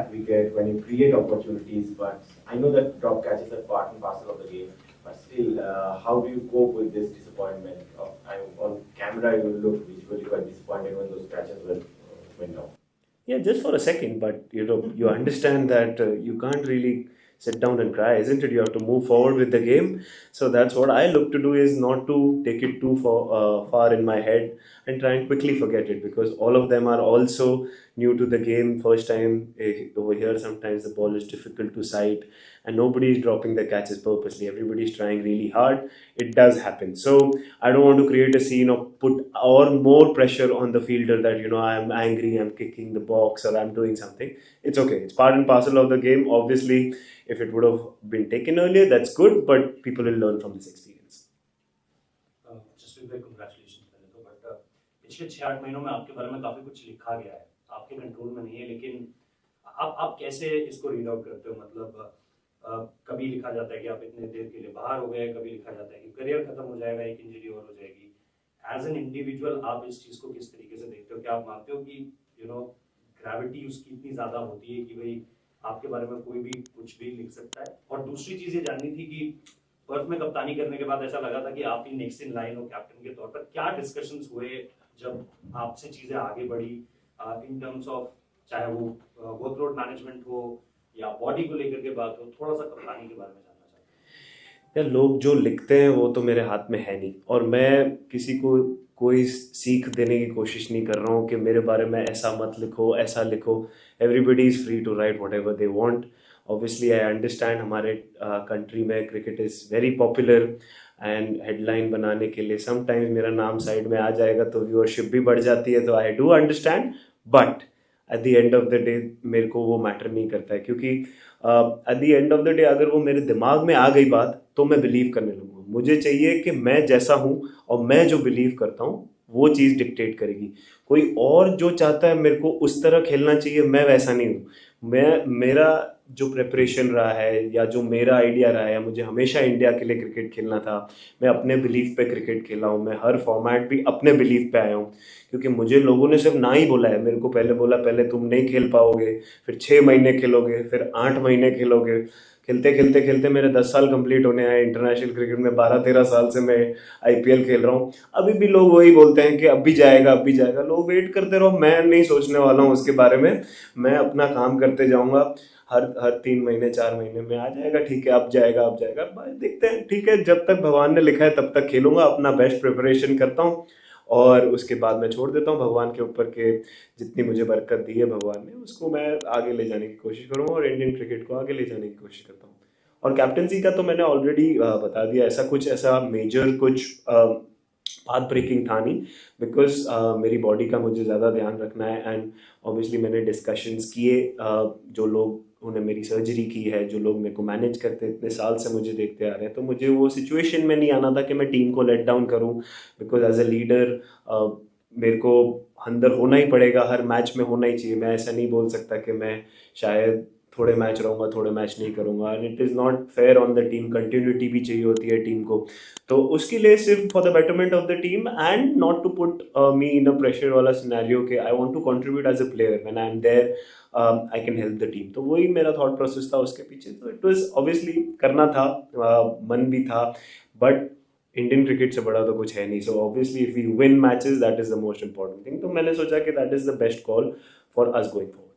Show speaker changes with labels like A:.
A: snap wicket, when you create opportunities. But I know that drop catches are part and parcel of the game. But still, how do you cope with this disappointment? On camera, you look visually quite disappointed when those catches went down.
B: Yeah, just for a second, but you understand that you can't really sit down and cry, isn't it? You have to move forward with the game. So that's what I look to do, is not to take it too far in my head and try and quickly forget it, because all of them are also new to the game. First time over here, sometimes the ball is difficult to sight, and nobody is dropping the catches purposely. Everybody is trying really hard. It does happen. So I don't want to create a scene or put or more pressure on the fielder that I'm angry, I'm kicking the box, or I'm doing something. It's okay. It's part and parcel of the game. Obviously, if it would have been taken earlier, that's good. But people will learn from this experience.
C: Jasvir भाई congratulation पहले तो, but पिछले 6-8 महीनों में आपके बारे में काफी कुछ लिखा गया है, आपके कंट्रोल में नहीं है, लेकिन आप कैसे इसको रीड आउट करते हो? मतलब कभी लिखा जाता है कि आप इतने देर के लिए बाहर हो गए, कभी लिखा जाता है कि करियर खत्म हो जाएगा, एक इंजरी और हो जाएगी। एज एन इंडिविजुअल आप इस चीज को किस तरीके से देखते हो? क्या आप मानते हो कि ग्रेविटी उसकी इतनी ज्यादा होती है कि भाई आपके बारे में कोई भी कुछ भी लिख सकता है? और दूसरी चीज ये जाननी थी कि पर्थ में कप्तानी करने के बाद ऐसा लगा था कि आप ही नेक्स्ट इन लाइन हो कैप्टन के तौर पर। क्या डिस्कशंस हुए जब आपसे चीजें आगे बढ़ी इन टर्म्स ऑफ, चाहे वो वर्कलोड मैनेजमेंट हो या बॉडी को लेकर के बात हो? थोड़ा सा कप्तानी के बारे में जानना चाहते हैं।
B: यार, लोग जो लिखते हैं वो तो मेरे हाथ में है नहीं, और मैं किसी को कोई सीख देने की कोशिश नहीं कर रहा हूँ कि मेरे बारे में ऐसा मत लिखो, ऐसा लिखो। Everybody is free to write whatever they want. Obviously I understand, हमारे कंट्री में cricket is very popular, and headline बनाने के लिए समटाइम्स मेरा नाम साइड में आ जाएगा तो व्यूअरशिप भी बढ़ जाती है, तो I do understand. But at the end of the day मेरे को वो मैटर नहीं करता है, क्योंकि at the end of the day अगर वो मेरे दिमाग में आ गई बात तो मैं बिलीव करने लगूँगा। मुझे चाहिए कि मैं जैसा हूँ और मैं जो बिलीव करता हूँ वो चीज़ डिक्टेट करेगी। कोई और जो चाहता है मेरे को उस तरह खेलना चाहिए, मैं वैसा नहीं हूँ। मेरा जो प्रेपरेशन रहा है या जो मेरा आइडिया रहा है, मुझे हमेशा इंडिया के लिए क्रिकेट खेलना था। मैं अपने बिलीफ पे क्रिकेट खेला हूँ, मैं हर फॉर्मेट भी अपने बिलीफ पे आया हूँ, क्योंकि मुझे लोगों ने सिर्फ ना ही बोला है। मेरे को पहले बोला, पहले तुम नहीं खेल पाओगे, फिर 6 महीने खेलोगे, फिर 8 महीने खेलोगे। खेलते खेलते खेलते मेरे 10 साल कंप्लीट होने आए इंटरनेशनल क्रिकेट में। 12-13 साल से मैं आईपीएल खेल रहा हूँ। अभी भी लोग वही बोलते हैं कि अब भी जाएगा, अब भी जाएगा। लोग वेट करते रहो, मैं नहीं सोचने वाला हूँ उसके बारे में। मैं अपना काम करते जाऊँगा। हर 3 महीने 4 महीने में आ जाएगा, ठीक है, अब जाएगा, अब जाएगा, देखते हैं। ठीक है, जब तक भगवान ने लिखा है तब तक खेलूंगा, अपना बेस्ट प्रिपरेशन करता हूँ, और उसके बाद मैं छोड़ देता हूँ भगवान के ऊपर के जितनी मुझे बरकत दी है भगवान ने, उसको मैं आगे ले जाने की कोशिश करूँगा और इंडियन क्रिकेट को आगे ले जाने की कोशिश करता हूँ। और कैप्टनसी का तो मैंने ऑलरेडी बता दिया। ऐसा मेजर कुछ पाथ ब्रेकिंग था नहीं, बिकॉज मेरी बॉडी का मुझे ज़्यादा ध्यान रखना है। एंड ऑब्वियसली मैंने डिस्कशंस किए, जो लोग उन्होंने मेरी सर्जरी की है, जो लोग मेरे को मैनेज करते इतने साल से मुझे देखते आ रहे हैं, तो मुझे वो सिचुएशन में नहीं आना था कि मैं टीम को लेट डाउन करूं। बिकॉज एज अ लीडर मेरे को अंदर होना ही पड़ेगा, हर मैच में होना ही चाहिए। मैं ऐसा नहीं बोल सकता कि मैं शायद थोड़े मैच रहूँगा, थोड़े मैच नहीं करूँगा। And it is not fair on the team. Continuity भी चाहिए होती है टीम को, तो उसके लिए सिर्फ for the betterment of the team and not to put me in a pressure वाला सिनेरियो कि I want to contribute as a player when I am there, I can help the team. तो वही मेरा thought process था उसके पीछे। तो it was obviously करना था, मन भी था, बट इंडियन क्रिकेट से बड़ा तो कुछ है नहीं। So obviously if we win matches, that is the most important thing. तो मैंने सोचा कि that is the best call for us going forward.